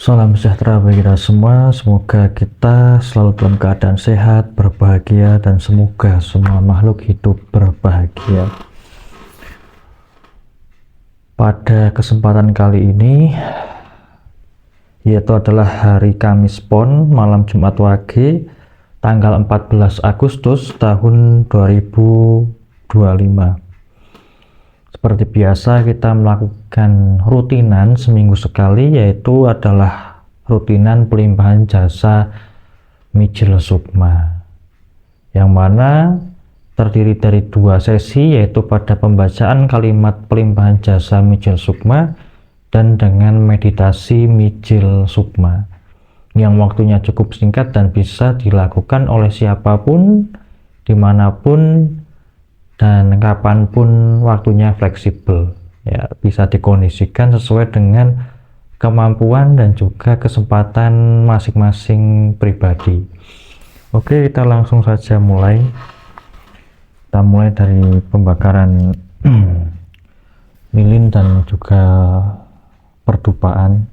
Salam sejahtera bagi kita semua, semoga kita selalu dalam keadaan sehat, berbahagia, dan semoga semua makhluk hidup berbahagia. Pada kesempatan kali ini, yaitu adalah hari Kamis Pon, malam Jumat Wage, tanggal 14 Agustus tahun 2025. Seperti biasa kita melakukan rutinan seminggu sekali, yaitu adalah rutinan pelimpahan jasa Mijil Sukma, yang mana terdiri dari 2 sesi, yaitu pada pembacaan kalimat pelimpahan jasa Mijil Sukma dan dengan meditasi Mijil Sukma, yang waktunya cukup singkat dan bisa dilakukan oleh siapapun, dimanapun, dan kapanpun, waktunya fleksibel, ya, bisa dikondisikan sesuai dengan kemampuan dan juga kesempatan masing-masing pribadi. Oke, kita langsung saja mulai. Kita mulai dari pembakaran lilin dan juga perdupaan.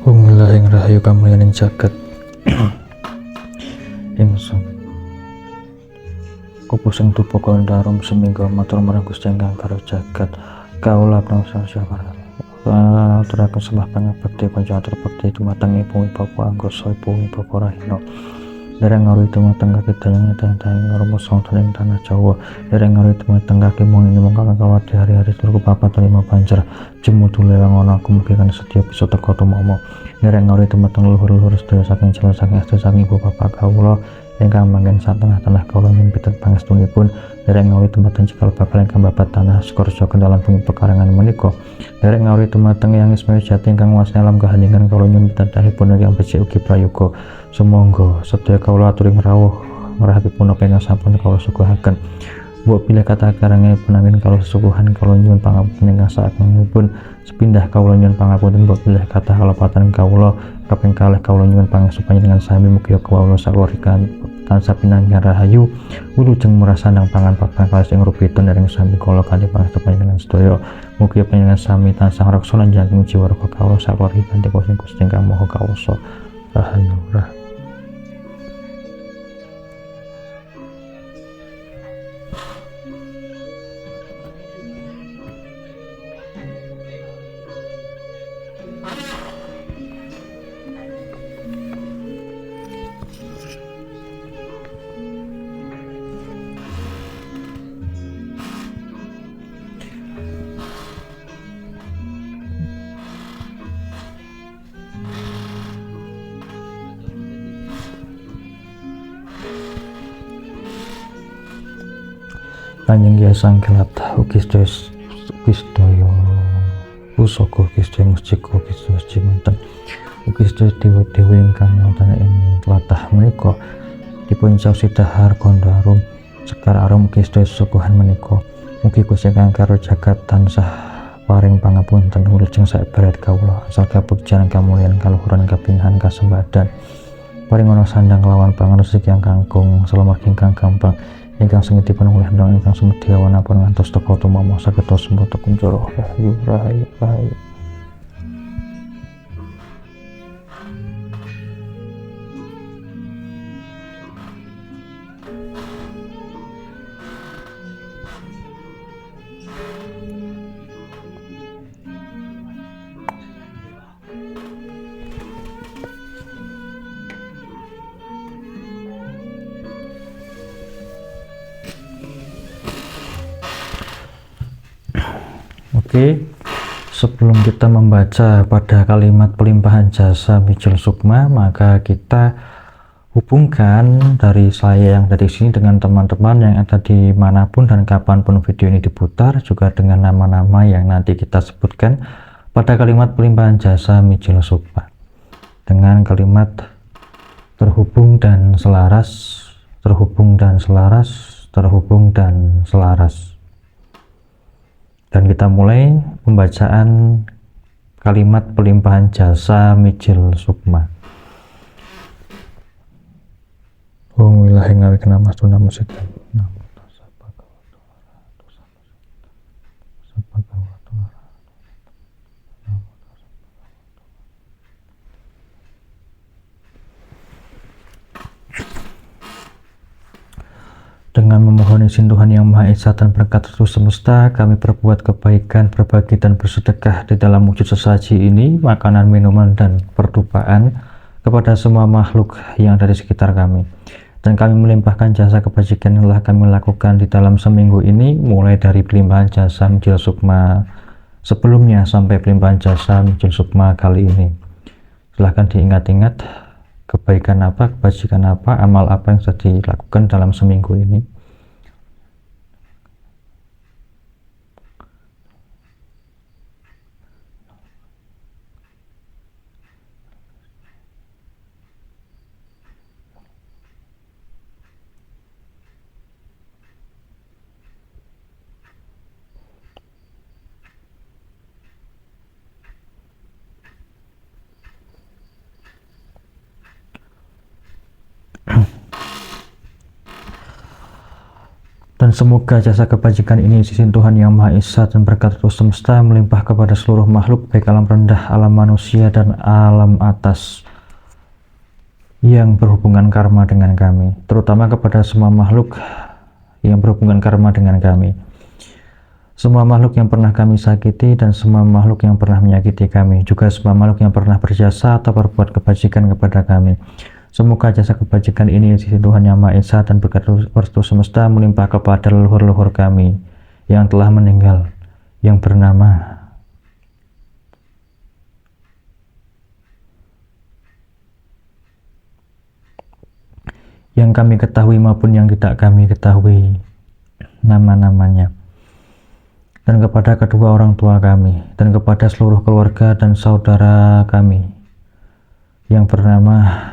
Umilah ing rahayu kamulyaning jagat ingsun kupusing tupo kondarum seminggu matur marang Gusti ingkang karo jagat kaula prangsa syawara aturaken sembah pangabekti panjenengan terbekti dumateng ibu bapak anggosa ibu bapak rahina dereng ngaruhi dumateng kaki dayang dayang romo song ing tanah Jawa dereng ngaruhi dumateng kaki mung ini mung kawati hari-hari turku papat 5 banjar jemudule wangono aku mugi kan sedya bisa teka tumomo dereng ngaruhi dumateng luhur-luhur sedaya saking jalan saking astu saking ibu bapak kawula ingkang manggen satengah-tengah kawula nyimpitet pangestunipun dereng ngaruhi dumateng cikal bakal ingkang babat tanah Sukarja kendalan bumi pekarangan menika dereng ngaruhi dumateng yang ismaya jati ingkang wasna alam kahandingan kawula nyimpitet dahipun ingkang becik ugi prayoga sumangga sedaya kawula aturi ngrawuh ngrahipun apa ingkang sampun kawula suguhaken. Mbok bilih kata karangipun anggen kawula suguhan kawula nyuwun pangapunten ingkang saengipun sepindah kawula nyuwun pangapunten. Mbok bilih kata kalopatan kawula kaping kalih kawula nyuwun pangestupan dengan sami mugi kawula sakeluarga tansah pinanggih rahayu wilujeng murasandang pangan papan kalih ing rupiton dereng sami kawula kanthi pangestupan dengan sedaya mugi panjenengan sami tansah raksa lan jantung jiwa raga kawula sakeluarga kanthi Gusti ingkang Maha Kawasa rahayu rahayu. Kanjeng Hyang Sanggelat ugi sedaya pusaka ugi sedaya mustika ugi sedaya jimanten ugi sedaya dewa-dewa ingkang wonten ing tlatah menika dipun caosi dahar kondarum sekar arum ugi sedaya suguhan menika mugi Gusti ingkang karo jagat tansah paring pangapunten wilujeng saebarat kawula asal kabuktian kamulyan kaluhuran kapinhan kasembadan paring ana sandang lawan pangan rezeki ingkang kangkung salamargi ingkang gampang ingkang sengitipun oleh ndang ingkang semedya wanapun ngantos teka tumama saged sembuh kunjara rahayu rahayu rahayu. Oke, sebelum kita membaca pada kalimat pelimpahan jasa Mijil Sukma, maka kita hubungkan dari saya yang dari sini dengan teman-teman yang ada di manapun dan kapanpun video ini diputar, juga dengan nama-nama yang nanti kita sebutkan pada kalimat pelimpahan jasa Mijil Sukma, dengan kalimat terhubung dan selaras, terhubung dan selaras, terhubung dan selaras. Dan kita mulai pembacaan kalimat pelimpahan jasa Mijil Sukma. Om wilahi ngawi kena masuna musik. Dengan memohon izin Tuhan Yang Maha Esa dan berkat terus semesta, kami berbuat kebaikan, berbagi dan bersedekah di dalam wujud sesaji ini, makanan, minuman, dan pertumpaan kepada semua makhluk yang ada di sekitar kami. Dan kami melimpahkan jasa kebajikan yang telah kami lakukan di dalam seminggu ini, mulai dari pelimpahan jasa Mijil Sukma sebelumnya sampai pelimpahan jasa Mijil Sukma kali ini. Silahkan diingat-ingat kebaikan apa, kebajikan apa, amal apa yang sudah dilakukan dalam seminggu ini. Dan semoga jasa kebajikan ini izin Tuhan Yang Maha Esa dan berkat terus semesta melimpah kepada seluruh makhluk, baik alam rendah, alam manusia, dan alam atas yang berhubungan karma dengan kami, terutama kepada semua makhluk yang berhubungan karma dengan kami, semua makhluk yang pernah kami sakiti dan semua makhluk yang pernah menyakiti kami, juga semua makhluk yang pernah berjasa atau berbuat kebajikan kepada kami. Semoga jasa kebajikan ini izin Tuhan Yang Maha Esa dan berkat restu semesta melimpah kepada leluhur-leluhur kami yang telah meninggal, yang bernama yang kami ketahui maupun yang tidak kami ketahui nama-namanya, dan kepada kedua orang tua kami, dan kepada seluruh keluarga dan saudara kami yang bernama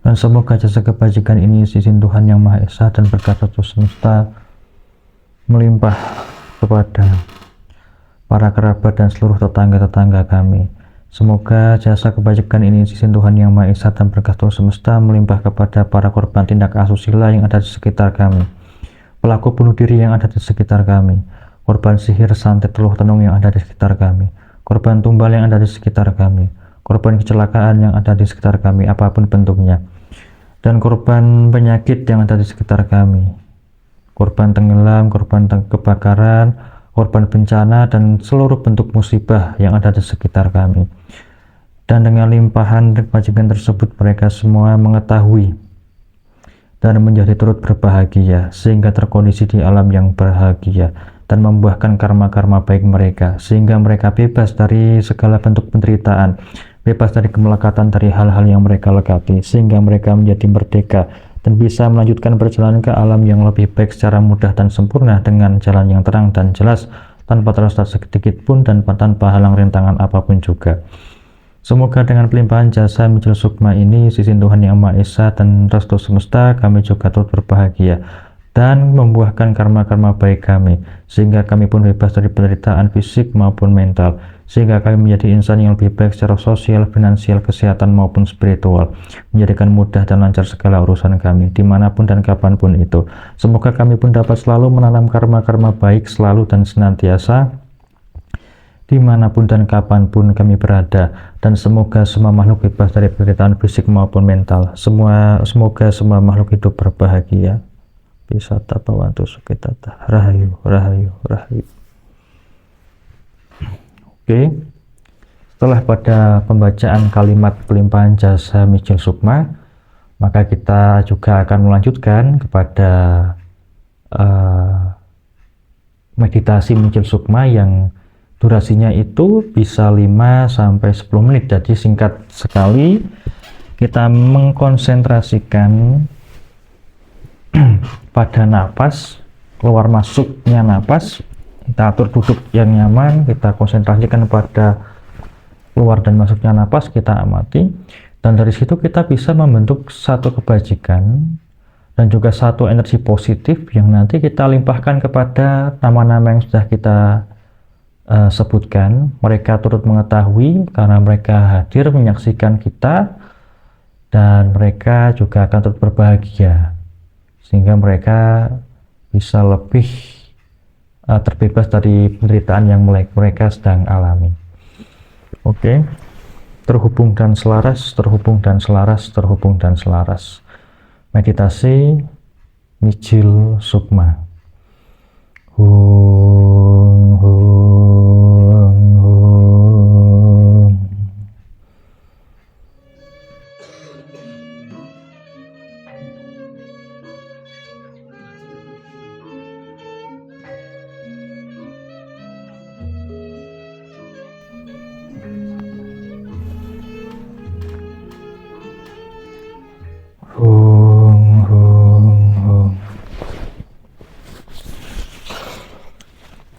dan semoga jasa kebajikan ini izin Tuhan Yang Maha Esa dan berkat terus semesta melimpah kepada para kerabat dan seluruh tetangga-tetangga kami. Semoga jasa kebajikan ini izin Tuhan Yang Maha Esa dan berkat terus semesta melimpah kepada para korban tindak asusila yang ada di sekitar kami, pelaku bunuh diri yang ada di sekitar kami, korban sihir, santet, teluh tenung yang ada di sekitar kami, korban tumbal yang ada di sekitar kami, korban kecelakaan yang ada di sekitar kami apapun bentuknya, dan korban penyakit yang ada di sekitar kami, korban tenggelam, korban kebakaran, korban bencana, dan seluruh bentuk musibah yang ada di sekitar kami. Dan dengan limpahan kebajikan tersebut mereka semua mengetahui dan menjadi turut berbahagia sehingga terkondisi di alam yang bahagia dan membuahkan karma-karma baik mereka sehingga mereka bebas dari segala bentuk penderitaan, bebas dari kemelekatan dari hal-hal yang mereka lekati, sehingga mereka menjadi merdeka dan bisa melanjutkan perjalanan ke alam yang lebih baik secara mudah dan sempurna dengan jalan yang terang dan jelas tanpa tersesat sedikit pun dan tanpa halang rintangan apapun juga. Semoga dengan pelimpahan jasa Mijil Sukma ini izin Tuhan Yang Maha Esa dan restu semesta kami juga turut berbahagia, dan membuahkan karma-karma baik kami, sehingga kami pun bebas dari penderitaan fisik maupun mental, sehingga kami menjadi insan yang lebih baik secara sosial, finansial, kesehatan maupun spiritual, menjadikan mudah dan lancar segala urusan kami, dimanapun dan kapanpun itu. Semoga kami pun dapat selalu menanam karma-karma baik selalu dan senantiasa, dimanapun dan kapanpun kami berada, dan semoga semua makhluk bebas dari penderitaan fisik maupun mental. Semoga semua makhluk hidup berbahagia. Bisa tapawantu sukitata, rahayu, rahayu, rahayu. Oke, setelah pada pembacaan kalimat pelimpahan jasa Mijil Sukma, maka kita juga akan melanjutkan kepada meditasi Mijil Sukma yang durasinya itu bisa 5-10 menit. Jadi singkat sekali, kita mengkonsentrasikan pada napas, keluar masuknya napas, kita atur duduk yang nyaman, kita konsentrasikan pada keluar dan masuknya napas, kita amati, dan dari situ kita bisa membentuk satu kebajikan dan juga satu energi positif yang nanti kita limpahkan kepada nama-nama yang sudah kita sebutkan. Mereka turut mengetahui karena mereka hadir menyaksikan kita, dan mereka juga akan turut berbahagia sehingga mereka bisa lebih terbebas dari penderitaan yang mereka sedang alami. Oke, terhubung dan selaras, terhubung dan selaras, terhubung dan selaras. Meditasi Mijil Sukma. Hung, hung, hung. Hung, hung, hung.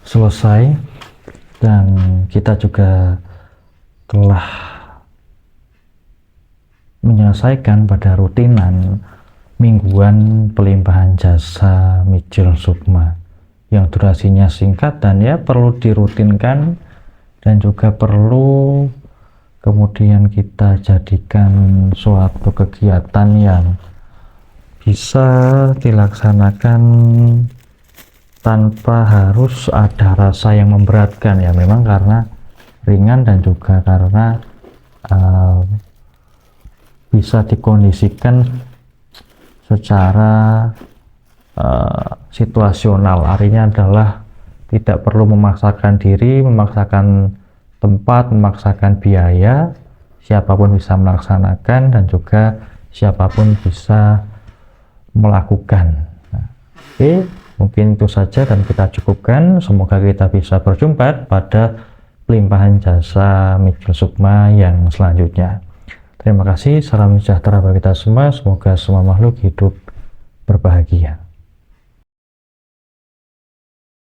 Selesai, dan kita juga telah menyelesaikan pada rutinan mingguan pelimpahan jasa Mijil Sukma yang durasinya singkat dan ya perlu dirutinkan, dan juga perlu kemudian kita jadikan suatu kegiatan yang bisa dilaksanakan tanpa harus ada rasa yang memberatkan, ya memang karena ringan dan juga karena bisa dikondisikan secara situasional. Artinya adalah tidak perlu memaksakan diri, memaksakan tempat, memaksakan biaya. Siapapun bisa melaksanakan dan juga siapapun bisa melakukan. Oke, mungkin itu saja dan kita cukupkan. Semoga kita bisa berjumpa pada pelimpahan jasa Mijil Sukma yang selanjutnya. Terima kasih, salam sejahtera bagi kita semua. Semoga semua makhluk hidup berbahagia.